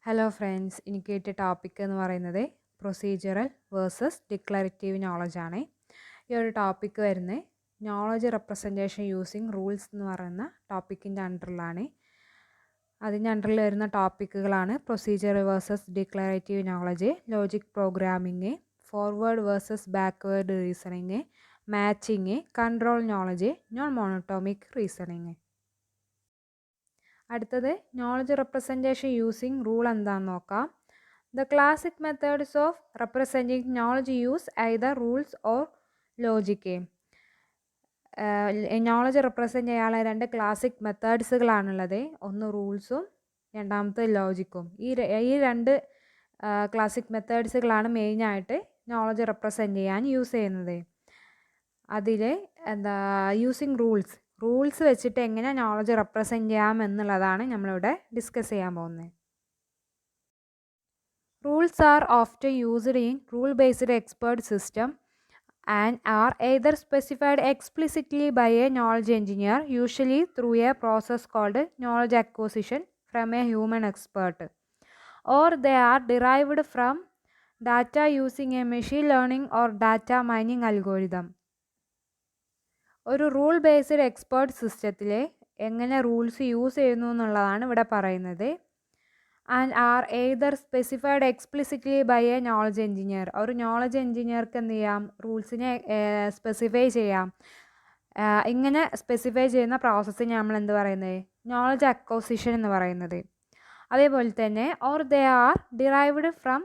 Hello friends, എനിക്ക് കിട്ടിയ topic എന്ന് പറയുന്നത് പ്രൊസീജിയറൽ വേഴ്സസ് ഡിക്ലറേറ്റീവ് നോളജ് ആണ്. ഈ ഒരു ടോപ്പിക്ക് വരുന്നത് നോളജ് റെപ്രസെൻറ്റേഷൻ യൂസിങ് റൂൾസ് എന്ന് പറയുന്ന ടോപ്പിക്കിൻ്റെ അണ്ടറിലാണ്. അതിൻ്റെ അണ്ടറിൽ വരുന്ന ടോപ്പിക്കുകളാണ് procedural versus declarative knowledge, logic programming, forward versus backward reasoning, matching, control knowledge, non monotonic reasoning. അടുത്തത് നോളജ് റെപ്രസെൻറ്റേഷൻ യൂസിങ് റൂൾ എന്താണെന്ന് നോക്കാം. The classic methods of representing knowledge use either rules or logic. Knowledge represent ചെയ്യാനുള്ള രണ്ട് classic മെത്തേഡ്സുകളാണുള്ളത്. ഒന്ന് റൂൾസും രണ്ടാമത്തെ ലോജിക്കും. ഈ രണ്ട് classic മെത്തേഡ്സുകളാണ് മെയിനായിട്ട് നോളജ് റെപ്രസെൻറ്റ് ചെയ്യാൻ യൂസ് ചെയ്യുന്നത്. അതിൽ യൂസിങ് റൂൾസ് വെച്ചിട്ട് എങ്ങനെ നോളജ് റെപ്രസെൻറ്റ് ചെയ്യാം എന്നുള്ളതാണ് നമ്മളിവിടെ ഡിസ്കസ് ചെയ്യാൻ പോകുന്നത്. Rules are often used in rule based expert system and are either specified explicitly by a knowledge engineer, usually through a process called knowledge acquisition from a human expert, or they are derived from data using a machine learning or data mining algorithm. ഒരു rule based expert സിസ്റ്റത്തിൽ എങ്ങനെ rules use ചെയ്യുന്നു എന്നുള്ളതാണ് ഇവിടെ പറയുന്നത്. And are either specified explicitly by a knowledge engineer. ഒരു knowledge എഞ്ചിനീയർക്ക് എന്ത് ചെയ്യാം, റൂൾസിനെ സ്പെസിഫൈ ചെയ്യാം. ഇങ്ങനെ സ്പെസിഫൈ ചെയ്യുന്ന പ്രോസസ്സിന് നമ്മൾ എന്ത് പറയുന്നത്, നോളജ് അക്വസിഷൻ എന്ന് പറയുന്നത്. അതേപോലെ തന്നെ or they are derived from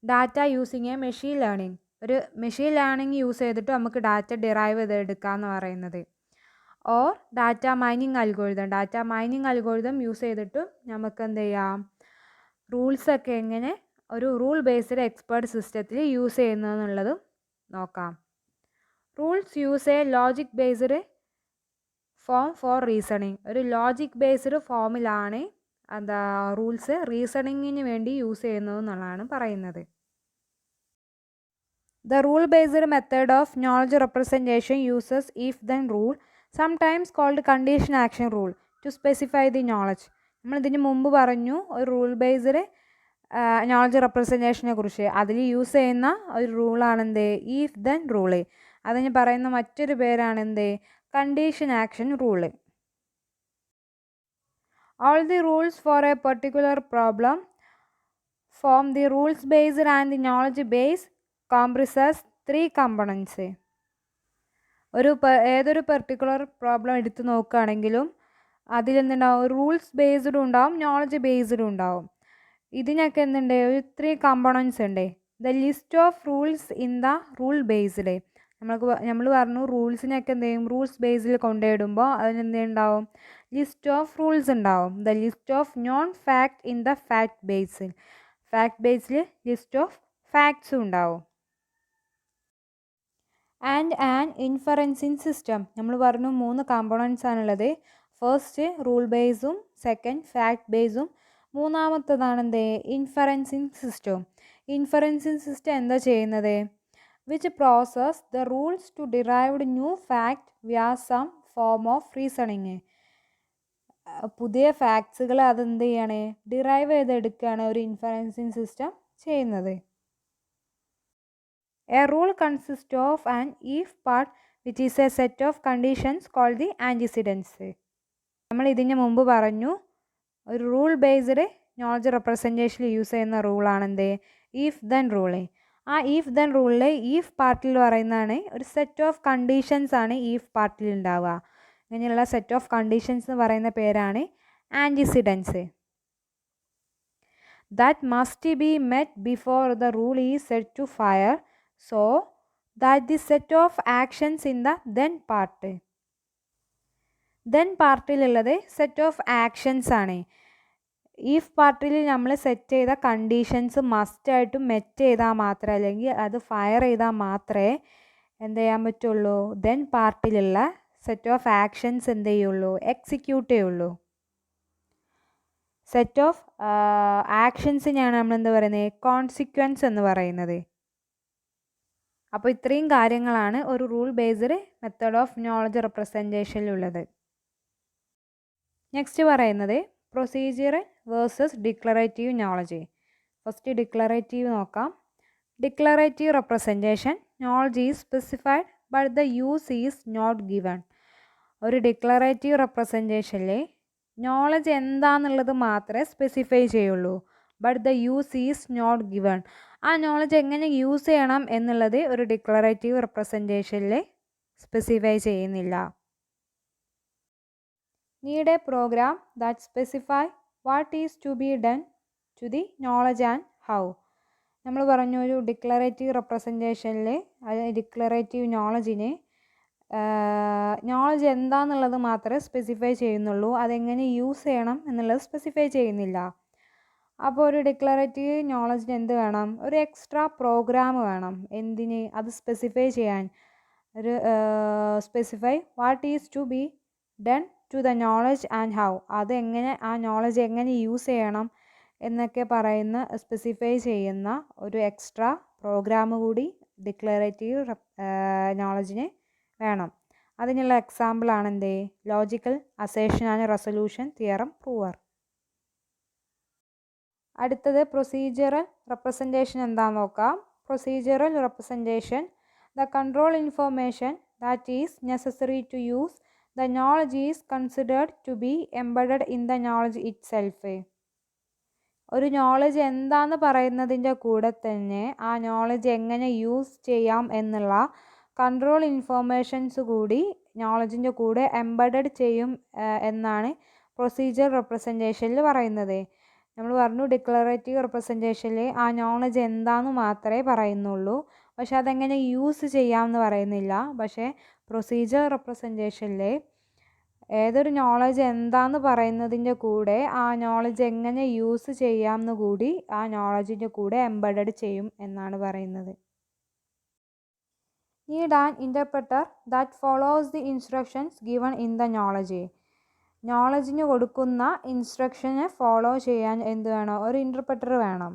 data using a machine learning. ഒരു മെഷീൻ ലേണിംഗ് യൂസ് ചെയ്തിട്ട് നമുക്ക് ഡാറ്റ ഡിറൈവ് ചെയ്തെടുക്കുക എന്ന് പറയുന്നത്. Or data mining algorithm use ചെയ്തിട്ടും നമുക്ക് എന്ത് ചെയ്യാം, റൂൾസൊക്കെ എങ്ങനെ ഒരു റൂൾ ബേസ്ഡ് എക്സ്പേർട്ട് സിസ്റ്റത്തിൽ യൂസ് ചെയ്യുന്നതെന്നുള്ളതും നോക്കാം. Rules use a logic based form for reasoning. ഒരു ലോജിക് ബേസ്ഡ് ഫോമിലാണ് റൂൾസ് റീസണിങ്ങിന് വേണ്ടി യൂസ് ചെയ്യുന്നതെന്നുള്ളതാണ് പറയുന്നത്. The rule-based method of knowledge representation uses if-then rule, sometimes called condition action rule, to specify the knowledge. നമ്മൾ ഇതിന് മുമ്പ് പറഞ്ഞു ഒരു റൂൾ ബേസ്ഡ് നോളജ് റെപ്രസെൻറ്റേഷനെ കുറിച്ച്. അതിൽ യൂസ് ചെയ്യുന്ന ഒരു റൂളാണ് എന്ത്, ഇഫ് ദെൻ റൂള്. അതിന് പറയുന്ന മറ്റൊരു പേരാണ് എന്ത്, condition action rule. All the rules for a particular problem form the rules based and the knowledge base comprises 3 components. ഏതൊരു പെർട്ടിക്കുലർ പ്രോബ്ലം എടുത്ത് നോക്കുകയാണെങ്കിലും അതിലെന്തുണ്ടാവും, റൂൾസ് ബേസ്ഡും ഉണ്ടാവും, നോളജ് ബേസ്ഡും ഉണ്ടാവും. ഇതിനൊക്കെ എന്തുണ്ട്, ഒരു 3 കമ്പോണൻസ് ഉണ്ട്. The list of rules in the rule based. നമ്മൾ പറഞ്ഞു റൂൾസിനൊക്കെ എന്ത് ചെയ്യും, റൂൾസ് ബേസിൽ കൊണ്ടുപോയിടുമ്പോൾ അതിനെന്തുണ്ടാവും, ലിസ്റ്റ് ഓഫ് റൂൾസ് ഉണ്ടാവും. The list of known fact in the fact ബേസിൽ. ഫാക്ട് ബേസിൽ ലിസ്റ്റ് ഓഫ് ഫാക്ട്സും ഉണ്ടാവും. And an inferencing system. നമ്മൾ പറഞ്ഞു 3 കമ്പോണൻസ് ആണുള്ളത്. ഫസ്റ്റ് റൂൾ ബേസും, സെക്കൻഡ് ഫാക്ട് ബേസും, മൂന്നാമത്തതാണ് എന്ത്, ഇൻഫറൻസിങ് സിസ്റ്റവും. ഇൻഫറൻസിങ് സിസ്റ്റം എന്താ ചെയ്യുന്നത്, which process the rules to derived new fact via some form of reasoning. പുതിയ ഫാക്ട്സുകൾ അതെന്ത് ചെയ്യാണ്, ഡിറൈവ് ചെയ്തെടുക്കുകയാണ് ഒരു ഇൻഫറൻസിങ് സിസ്റ്റം ചെയ്യുന്നത്. A rule consists of an if part which is a set of conditions called the antecedents. നമ്മൾ ഇതിന് മുമ്പ് പറഞ്ഞു ഒരു റൂൾ ബേസ്ഡ് നോളജ് റെപ്രസെൻറ്റേഷനിൽ യൂസ് ചെയ്യുന്ന റൂളാണ് എന്ത്, ഇഫ് ദെൻ റൂള്. ആ ഇഫ് ദെൻ റൂളിൽ ഈഫ് പാർട്ടിൽ പറയുന്നതാണ് ഒരു സെറ്റ് ഓഫ് കണ്ടീഷൻസ് ആണ് ഈഫ് പാർട്ടിൽ ഉണ്ടാവുക. ഇങ്ങനെയുള്ള സെറ്റ് ഓഫ് കണ്ടീഷൻസ് എന്ന് പറയുന്ന പേരാണ് antecedents. That must be met before the rule is set to fire, so that the set of actions in the then part. then പാർട്ടിലുള്ളത് സെറ്റ് ഓഫ് ആക്ഷൻസ് ആണ്. If പാർട്ടിൽ നമ്മൾ സെറ്റ് ചെയ്ത conditions മസ്റ്റായിട്ടും met ചെയ്താൽ മാത്രമേ, അല്ലെങ്കിൽ അത് ഫയർ ചെയ്താൽ മാത്രമേ എന്ത് ചെയ്യാൻ പറ്റുള്ളൂ, ദെൻ പാർട്ടിലുള്ള സെറ്റ് ഓഫ് ആക്ഷൻസ് എന്ത് ചെയ്യുള്ളൂ, എക്സിക്യൂട്ട് ചെയ്യുള്ളൂ. സെറ്റ് ഓഫ് ആക്ഷൻസിനെയാണ് നമ്മൾ എന്ത് പറയുന്നത്, കോൺസിക്വൻസ് എന്ന് പറയുന്നത്. അപ്പോൾ ഇത്രയും കാര്യങ്ങളാണ് ഒരു rule based method of knowledge റെപ്രസെൻറ്റേഷനിലുള്ളത്. നെക്സ്റ്റ് പറയുന്നത് procedure versus declarative knowledge. First declarative നോക്കാം. Declarative representation knowledge is specified but the use is not given. ഒരു ഡിക്ലറേറ്റീവ് റെപ്രസെൻറ്റേഷനിൽ നോളജ് എന്താണെന്നുള്ളത് മാത്രമേ സ്പെസിഫൈ ചെയ്യുള്ളൂ. But the use is not given. ആ knowledge എങ്ങനെ യൂസ് ചെയ്യണം എന്നുള്ളത് ഒരു ഡിക്ലറേറ്റീവ് റെപ്രസെൻറ്റേഷനിൽ സ്പെസിഫൈ ചെയ്യുന്നില്ല. Need a program that specify what is to be done to the knowledge and how. നമ്മൾ പറഞ്ഞു ഒരു ഡിക്ലറേറ്റീവ് റെപ്രസെൻറ്റേഷനിൽ ഡിക്ലറേറ്റീവ് നോളജിന് നോളജ് എന്താണെന്നുള്ളത് മാത്രമേ സ്പെസിഫൈ ചെയ്യുന്നുള്ളൂ, അതെങ്ങനെ യൂസ് ചെയ്യണം എന്നുള്ളത് സ്പെസിഫൈ ചെയ്യുന്നില്ല. അപ്പോൾ ഒരു ഡിക്ലറേറ്റീവ് നോളജിന് എന്ത് വേണം? ഒരു എക്സ്ട്രാ പ്രോഗ്രാം വേണം. എന്തിന്? അത് സ്പെസിഫൈ ചെയ്യാൻ. ഒരു specify what is to be done to the knowledge and how. അതെങ്ങനെ, ആ നോളജ് എങ്ങനെ യൂസ് ചെയ്യണം എന്നൊക്കെ പറയുന്ന സ്പെസിഫൈ ചെയ്യുന്ന ഒരു എക്സ്ട്രാ പ്രോഗ്രാം കൂടി ഡിക്ലറേറ്റീവ് നോളജിന് വേണം. അതിനുള്ള എക്സാമ്പിളാണ് എന്ത്? Logical assertion and resolution theorem prover. അടുത്തത് പ്രൊസീജിയറൽ റെപ്രസെൻറ്റേഷൻ എന്താണെന്ന് നോക്കാം. Procedural representation the control information that is necessary to use the knowledge is considered to be embedded in the knowledge itself. ഒരു knowledge എന്താണെന്ന് പറയുന്നതിൻ്റെ കൂടെ തന്നെ ആ knowledge എങ്ങനെ യൂസ് ചെയ്യാം എന്നുള്ള കൺട്രോൾ ഇൻഫോർമേഷൻസ് കൂടി നോളജിൻ്റെ കൂടെ എംബഡഡ് ചെയ്യും എന്നാണ് പ്രൊസീജിയർ റെപ്രസെൻറ്റേഷനിൽ പറയുന്നത്. നമ്മൾ പറഞ്ഞു ഡിക്ലറേറ്റീവ് റെപ്രസെൻറ്റേഷനിൽ ആ നോളജ് എന്താണെന്ന് മാത്രമേ പറയുന്നുള്ളൂ, പക്ഷെ അതെങ്ങനെ യൂസ് ചെയ്യാമെന്ന് പറയുന്നില്ല. പക്ഷേ പ്രൊസീജിയർ റെപ്രസെൻറ്റേഷനിൽ ഏതൊരു നോളജ് എന്താണെന്ന് പറയുന്നതിൻ്റെ കൂടെ ആ നോളജ് എങ്ങനെ യൂസ് ചെയ്യാമെന്ന് കൂടി ആ നോളജിൻ്റെ കൂടെ എംബഡഡ് ചെയ്യും എന്നാണ് പറയുന്നത്. Need an interpreter that follows the instructions given in the knowledge. നോളജിന് കൊടുക്കുന്ന ഇൻസ്ട്രക്ഷനെ ഫോളോ ചെയ്യാൻ എന്ത് വേണം? ഒരു ഇൻ്റർപ്രറ്റർ വേണം.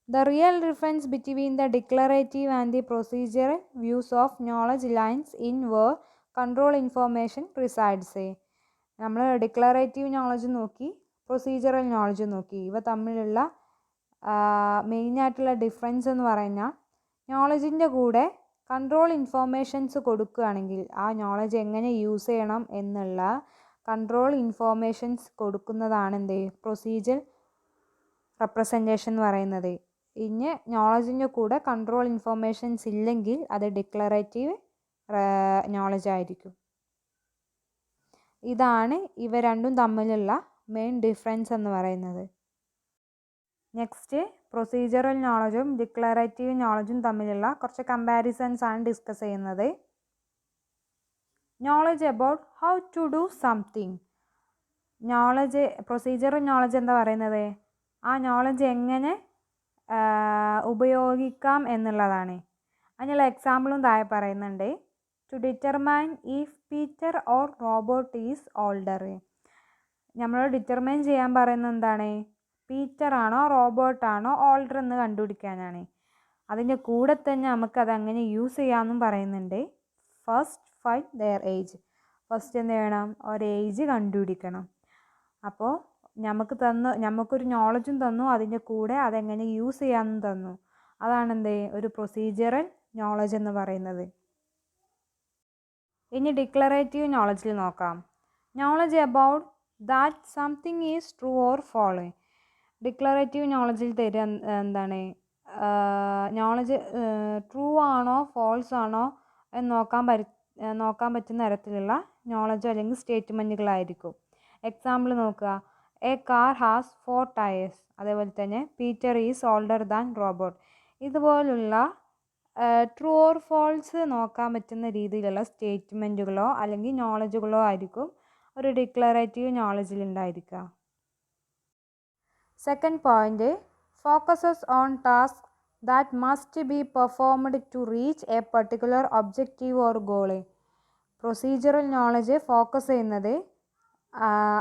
The real difference between the declarative and the procedural views of knowledge lies in where control information resides. നമ്മൾ declarative knowledge നോക്കി, പ്രൊസീജിയറൽ നോളജ് നോക്കി. ഇവ തമ്മിലുള്ള മെയിനായിട്ടുള്ള ഡിഫറൻസ് എന്ന് പറഞ്ഞാൽ നോളജിൻ്റെ കൂടെ കൺട്രോൾ ഇൻഫോർമേഷൻസ് കൊടുക്കുകയാണെങ്കിൽ ആ നോളജ് എങ്ങനെ യൂസ് ചെയ്യണം എന്നുള്ള കൺട്രോൾ ഇൻഫോർമേഷൻസ് കൊടുക്കുന്നതാണ് എന്ത്? പ്രൊസീജിയർ റെപ്രസെൻറ്റേഷൻ എന്ന് പറയുന്നത്. ഇനി നോളജിൻ്റെ കൂടെ കൺട്രോൾ ഇൻഫോർമേഷൻസ് ഇല്ലെങ്കിൽ അത് ഡിക്ലറേറ്റീവ് നോളജ് ആയിരിക്കും. ഇതാണ് ഇവ രണ്ടും തമ്മിലുള്ള മെയിൻ ഡിഫറൻസ് എന്ന് പറയുന്നത്. നെക്സ്റ്റ് പ്രൊസീജിയറൽ നോളജും ഡിക്ലറേറ്റീവ് നോളജും തമ്മിലുള്ള കുറച്ച് കമ്പാരിസൺസ് ആണ് ഡിസ്കസ് ചെയ്യുന്നത്. Knowledge about how to do something. Knowledge procedural knowledge എന്താ പറയുന്നത്? ആ നോളജ് എങ്ങനെ ഉപയോഗിക്കാം എന്നുള്ളതാണ്. അതിനുള്ള എക്സാമ്പിളും താഴെ പറയുന്നുണ്ട്. To determine if Peter or robot is older. നമ്മൾ ഡിറ്റർമൈൻ ചെയ്യാൻ പറയുന്നത് എന്താണ്? പീറ്റർ ആണോ റോബോട്ടാണോ ഓൾഡർ എന്ന് കണ്ടുപിടിക്കാനാണ്. അതിൻ്റെ കൂടെ തന്നെ നമുക്കത് അങ്ങനെ യൂസ് ചെയ്യാമെന്നും പറയുന്നുണ്ട്. First find their age. First എന്ത് ചെയ്യണം? ഒരു ഏജ് കണ്ടുപിടിക്കണം. അപ്പോൾ നമുക്കൊരു നോളജും തന്നു, അതിൻ്റെ കൂടെ അതെങ്ങനെ യൂസ് ചെയ്യാമെന്നും തന്നു. അതാണെന്ത്? ഒരു പ്രൊസീജിയറൽ നോളജ് എന്ന് പറയുന്നത്. ഇനി ഡിക്ലറേറ്റീവ് നോളജിൽ നോക്കാം. Knowledge about that something is true or false. Declarative നോളജിൽ തരിക എന്താണ്? നോളജ് ട്രൂ ആണോ ഫോൾസ് ആണോ എന്ന് നോക്കാൻ പറ്റുന്ന തരത്തിലുള്ള നോളജ് അല്ലെങ്കിൽ സ്റ്റേറ്റ്മെൻറ്റുകളായിരിക്കും. എക്സാമ്പിൾ നോക്കുക. A car has 4 tyres. അതേപോലെ തന്നെ Peter is older than robot. ഇതുപോലുള്ള ട്രൂ ഓർ ഫോൾസ് നോക്കാൻ പറ്റുന്ന രീതിയിലുള്ള സ്റ്റേറ്റ്മെൻറ്റുകളോ അല്ലെങ്കിൽ നോളജുകളോ ആയിരിക്കും ഒരു ഡിക്ലറേറ്റീവ് നോളജിൽ ഉണ്ടായിരിക്കുക. Second point focuses on task that must be performed to reach a particular objective or goal. Procedural knowledge focus ചെയ്യുന്നത്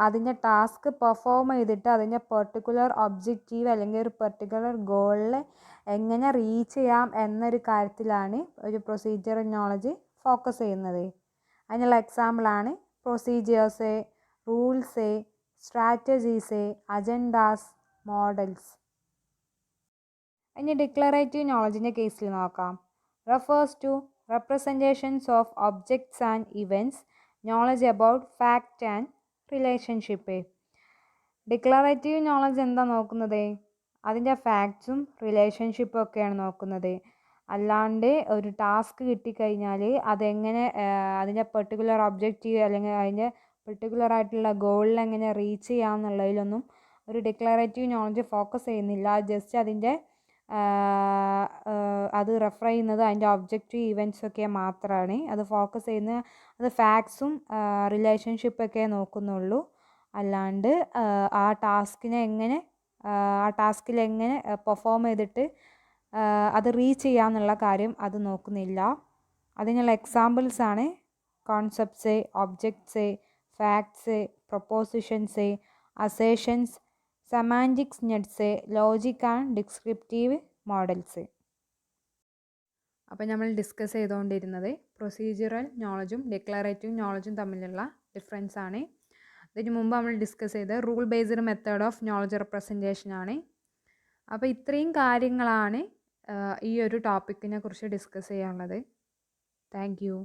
അതിൻ്റെ ടാസ്ക് പെർഫോം ചെയ്തിട്ട് അതിൻ്റെ പെർട്ടിക്കുലർ ഒബ്ജക്റ്റീവ് അല്ലെങ്കിൽ ഒരു പെർട്ടിക്കുലർ ഗോളിൽ എങ്ങനെ റീച്ച് ചെയ്യാം എന്നൊരു കാര്യത്തിലാണ് ഒരു പ്രൊസീജിയറൽ നോളജ് ഫോക്കസ് ചെയ്യുന്നത്. അതിനുള്ള എക്സാമ്പിളാണ് procedures, rules, strategies, agendas, models. ഇനി ഡിക്ലറേറ്റീവ് നോളജിൻ്റെ കേസിൽ നോക്കാം. Refers to representations of objects and events, knowledge about fact and relationship. Declarative knowledge എന്താ നോക്കുന്നത്? അതിൻ്റെ ഫാക്ട്സും റിലേഷൻഷിപ്പും ഒക്കെയാണ് നോക്കുന്നത്. അല്ലാണ്ട് ഒരു ടാസ്ക് കിട്ടിക്കഴിഞ്ഞാൽ അതെങ്ങനെ അതിൻ്റെ പെർട്ടിക്കുലർ ഒബ്ജക്റ്റീവ് അല്ലെങ്കിൽ അതിൻ്റെ പെർട്ടിക്കുലർ ആയിട്ടുള്ള ഗോളിൽ എങ്ങനെ റീച്ച് ചെയ്യാം എന്നുള്ളതിലൊന്നും ഒരു ഡിക്ലറേറ്റീവ് നോളജ് ഫോക്കസ് ചെയ്യുന്നില്ല. ജസ്റ്റ് അതിൻ്റെ അത് റെഫർ ചെയ്യുന്നത് അതിൻ്റെ ഒബ്ജക്റ്റീവ് ഇവൻറ്റ്സ് ഒക്കെ മാത്രമാണ്. അത് ഫോക്കസ് ചെയ്യുന്ന അത് ഫാക്ട്സും റിലേഷൻഷിപ്പൊക്കെ നോക്കുന്നുള്ളൂ. അല്ലാണ്ട് ആ ടാസ്കിൽ എങ്ങനെ പെർഫോം ചെയ്തിട്ട് അത് റീച്ച് ചെയ്യാന്നുള്ള കാര്യം അത് നോക്കുന്നില്ല. അതിനുള്ള എക്സാമ്പിൾസാണ് concepts, objects, facts, propositions, assertions, semantics nets, logic and descriptive models. അപ്പോൾ നമ്മൾ ഡിസ്കസ് ചെയ്തുകൊണ്ടിരുന്നത് പ്രൊസീജിയറൽ നോളജും ഡിക്ലറേറ്റീവ് നോളജും തമ്മിലുള്ള ഡിഫറൻസ് ആണ്. ഇതിന് മുമ്പ് നമ്മൾ ഡിസ്കസ് ചെയ്ത rule based method of knowledge representation ആണ്. അപ്പോൾ ഇത്രയും കാര്യങ്ങളാണ് ഈ ഒരു ടോപ്പിക്കിനെ കുറിച്ച് ഡിസ്കസ് ചെയ്യാനുള്ളത്. Thank you.